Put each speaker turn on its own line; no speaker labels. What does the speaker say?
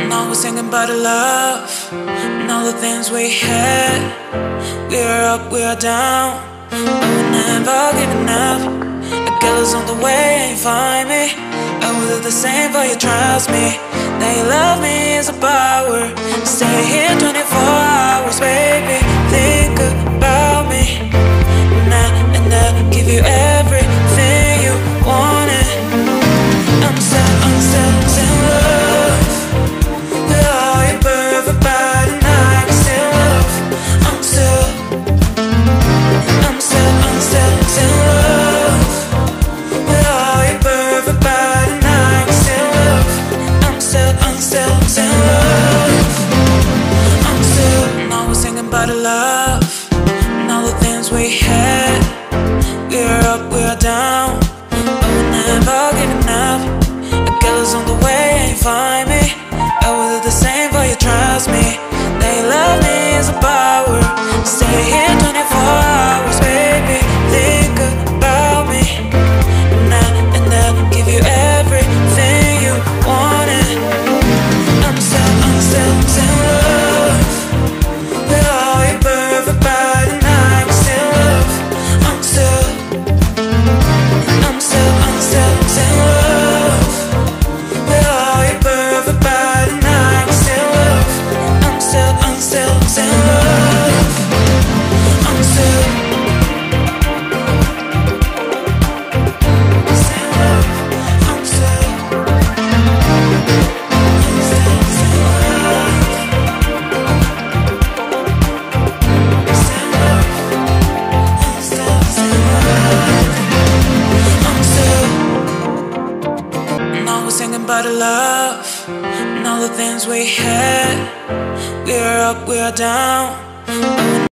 Now we're singing about the love and all the things we had. We're up, we're down, but we're never giving up. A girl is on the way, ain't find me. I will do the same for you, trust me. That you love me is a power. Stay here 24 hours, baby. Think about me now, and I'll give you everything you wanted. I'm still in love with all your perfect body, and I can still love. I'm still in love with all your perfect body, and I can still love. I'm still in love. I'm still. Now we're singing about the love and all the things we had. We're up, we're down, but we're never giving up. A girl is on the way, ain't find me. I will do the same for you, trust me. That you love me is a power. Stay here 24 hours, baby. Think about me now, and I'll give you everything you wanted. I'm still in love with all your perfect body, and I can still love. I'm still in love with all your perfect body, and I can still love. I'm still in love. I'm still in love. I'm still Now we're singing about the love and all the things we had. We're up, we're down, but we're